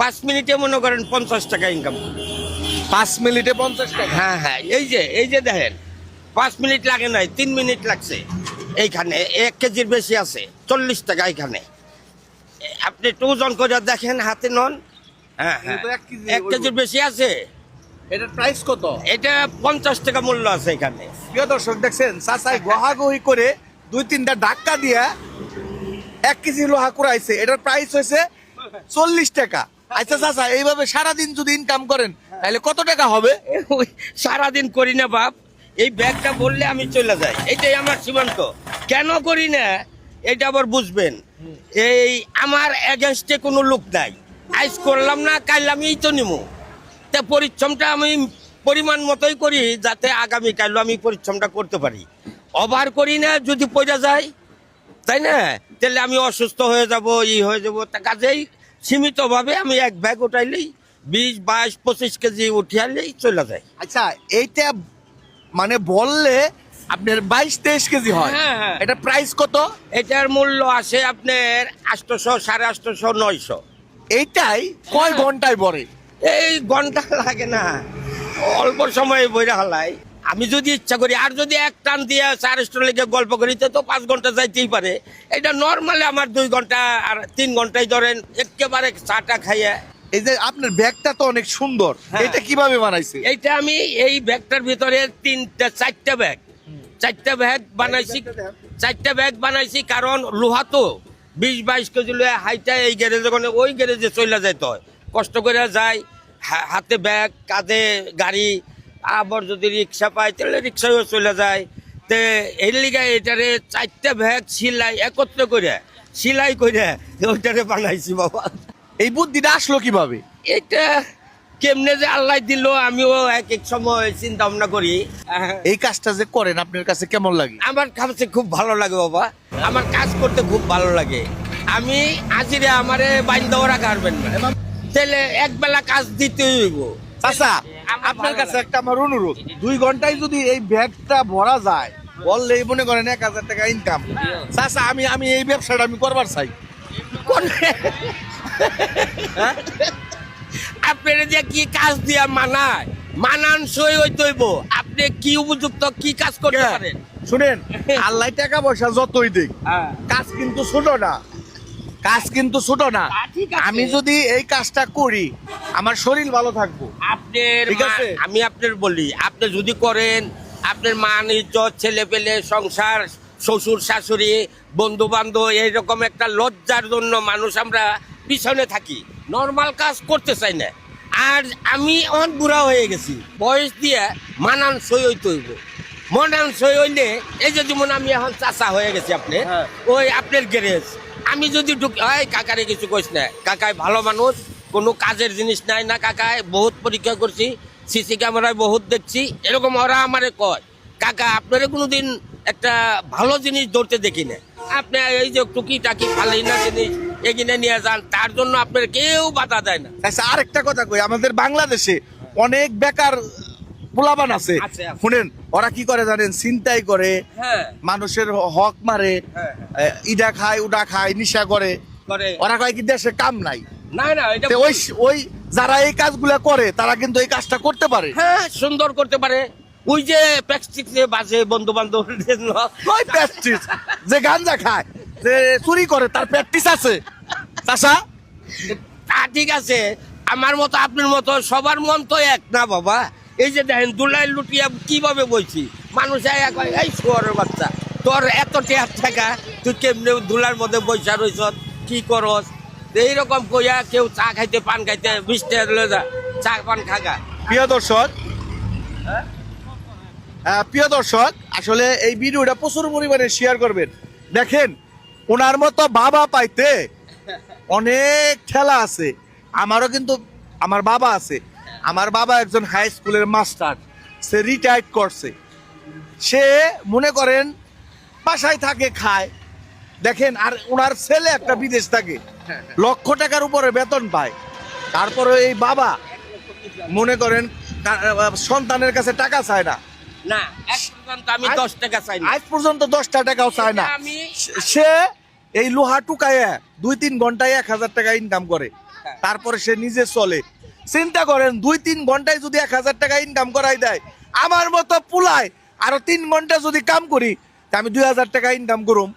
5 মিনিটে মনে করেন 50 টাকা ইনকাম। 5 মিনিটে 50 টাকা? হ্যাঁ হ্যাঁ, এই যে দেখেন 5 মিনিট লাগে নাই, 3 মিনিট লাগছে। এইখানে 1 কেজির বেশি আছে 40 টাকা। এখানে আপনি একটু ওজন করে দেখেন, হাতে নন। হ্যাঁ হ্যাঁ, কিন্তু 1 কেজি 1 কেজির বেশি আছে। এটার প্রাইস কত? এটা 50 টাকা মূল্য আছে এখানে। প্রিয় দর্শক দেখছেন, চাচাই গহাগহি করে 2-3টা ধাক্কা দিয়া 1 কেজি লোহা কুড়াইছে। এটার প্রাইস হয়েছে 40 টাকা। আচ্ছা চাচা, এইভাবে সারাদিন যদি ইনকাম করেন তাহলে কত টাকা হবে? ওই সারাদিন করি না বাপ, এই ব্যাগটা বললে আমি চলে যাই, এটাই আমার সীমান্ত। কেন করি না এটা আবার বুঝবেন। এই আমার এগেনস্টে কোনো লোক নাই, আইজ করলাম না কাল আমি এই তো নিমু। তা পরিশ্রমটা আমি পরিমাণ মতোই করি, যাতে আগামীকাল আমি পরিশ্রমটা করতে পারি। ওভার করি না, যদি পড়ে যায় তাই না, তাহলে আমি অসুস্থ হয়ে যাব, হয়ে যাব। তা কাজেই সীমিতভাবে আমি এক ব্যাগ উঠাইলেই 20, 22, 25 কেজি উঠিয়ালেই চলে যায়। আচ্ছা, এইটা মানে বললে আপনার 22-23 কেজি হয়। হ্যাঁ, হ্যাঁ। এটা প্রাইস কত? এটার মূল্য আসে আপনার 800, 850, 900। এইটাই কয় হ্যাঁ। ঘন্টায় পরে? এই ঘন্টা লাগে না, অল্প সময়ে বইরা হালাই। আমি যদি ইচ্ছা করি, আর যদি এক টান দিয়ে 4 স্টোর লেগে গল্প করিতে তো 5 ঘন্টা যাইতেই পারে। এটা নর্মালি আমার 2 ঘন্টা আর 3 ঘন্টায় ধরেন একেবারে চাটা খাইয়া। এই যে আপনার ব্যাগটা তো অনেক সুন্দর, হ্যাঁ। এটা কিভাবে বানাইছে? এইটা আমি এই ব্যাগটার ভিতরে 4টা ব্যাগ বানাইছি। 4টা ব্যাগ বানাইছি কারণ লোহা তো 20-22 কেজি লোহা হাইটা এই গ্যারেজে কোনে ওই গ্যারেজে চলে যায়, তো কষ্ট করে যায়। হাতে ব্যাগ, কাঁধে গাড়ি, আবার যদি রিক্সা পাই তাহলে রিক্সায়ও চলে যায়। তে এর লিগে এটারে 4টা ব্যাগ একত্র করে সেলাই করে ওইটারে বানাইছি বাবা। এই বুদ্ধিটা আসলো কিভাবে? এটা কেমনে যে আল্লাহ দিল, আমিও এক এক সময় চিন্তা ভাবনা করি। এই কাজটা যে করেন আপনার কাছে কেমন লাগে? আমার কাছে খুব ভালো লাগে বাবা, আমার কাজ করতে খুব ভালো লাগে। আমি আজিরে আমারে বাইন্দা ওরা গারবেন না, তাহলে একবেলা কাজ দিতে হইব। চাচা, আমার আপনার ভালো কাছে লাগে। একটা আমার অনুরোধ, 2 ঘন্টায় যদি এই ব্যাগটা ভরা যায় বললেই মনে করেন 1000 টাকা ইনকাম। চাচা, আমি এই ব্যবসাটা আমি করবার চাই। হ্যাঁ? আপনার যে কি কাজ দিয়া মানানসই হইতে হইব। আপনি কি উপযুক্ত, কি কাজ করতে পারেন। শুনেন, আল্লাহ টাকা পয়সা যতই দিক, কাজ কিন্তু ছোট না, কাজ কিন্তু ছোট না। তা ঠিক আছে। আমি যদি এই কাজটা করি আমার শরীর ভালো থাকবো। আপনার ঠিক আছে। আমি আপনার বলি, আপনি যদি করেন, আপনার মান ইজ্জত, ছেলে পেলে, সংসার, শ্বশুর শাশুড়ি, বন্ধু বান্ধব, এইরকম একটা লজ্জার জন্য মানুষ আমরা পিছনে থাকি, নর্মাল কাজ করতে চাই না। আর আমি অনেক বুড়া হয়ে গেছি, বয়স দিয়ে মানানসই হইতে হইব। মানানসই হইলে এই যে যেমন আমি এখন চাচা হয়ে গেছি আপনি, হ্যাঁ। ওই আপনার গ্যারেজ আমি যদি ঢুকি, হয় কাকারে কিছু কইস না, কাকায় ভালো মানুষ, কোনো কাজের জিনিস নাই না কাকায়, বহুত পরীক্ষা করছি, সিসি ক্যামেরায় বহুত দেখছি, এরকম ওরা আমারে কয় কাকা আপনারা কোনোদিন একটা ভালো জিনিস ধরতে দেখি না, আপনি এই যে টুকি টাকি ফালাই না জিনিস এগিয়ে নিয়ে যান, তার জন্য আপনার কেউ বাধা দেয় না। আচ্ছা, আরেকটা কথা কই, আমাদের বাংলাদেশে অনেক বেকার পোলাপান আছে। আছে। শুনেন, ওরা কি করে জানেন? ছিনতাই করে, হ্যাঁ মানুষের হক মারে, হ্যাঁ, ইডা খায় উডা খায়, নিশা করে। করে ওরা কয় কি দেশে কাম নাই? না না, এটা তে ওই যারা এই কাজগুলা করে তারা কিন্তু এই কাজটা করতে পারে। হ্যাঁ সুন্দর করতে পারে। ওই যে প্র্যাকটিসে বাজে বন্ধু বান্ধব, ওই প্র্যাকটিস, যে গাঞ্জা খায়, যে চুরি করে, তার প্র্যাকটিস আছে। চাচা, তা ঠিক আছে, আমার মতো আপনার মতো সবার মন তো এক না বাবা। এই যে দেখেন দুলাই লুটিয়া কিভাবে বলছি, মানুষ এই শুয়ারের বাচ্চা, তোর এত টেয়ার থাকা, তুই কেমনে ধুলার মধ্যে বৈশা রইছ, কি করস, এইরকম কইয়া কেউ চা খাইতে পান খাইতে 20 টাকা লয়ে যা, চা পান খাগা। প্রিয় দর্শক, প্রিয় দর্শক, আসলে এই ভিডিওটা প্রচুর পরিমাণে শেয়ার করবেন। দেখেন, ওনার মতো বাবা পাইতে অনেক ঠেলা আছে। আমারও কিন্তু আমার বাবা আছে। আমার বাবা একজন হাই স্কুলের মাস্টার, সে রিটায়ার্ড করছে। সে মনে করেন বাসায় থাকে, খায়। দেখেন, আর ওনার ছেলে একটা বিদেশ থাকে, লক্ষ টাকার উপরে বেতন পায়। তারপরে এই বাবা মনে করেন সন্তানের কাছে টাকা চায় না। না, এক পর্যন্ত আমি 10 টাকা চাই না। আজ পর্যন্ত 10টা টাকাও চায় না। আমি সে এই লোহা টুকায় 2-3 ঘন্টায় 1000 টাকা ইনকাম করে। তারপরে সে নিজে চলে। চিন্তা করেন 2-3 ঘন্টায় যদি 1000 টাকা ইনকাম করাই দেয়, আমার মতো পুলায় আরো 3 ঘন্টা যদি কাম করি তা আমি 2000 টাকা ইনকাম করুম।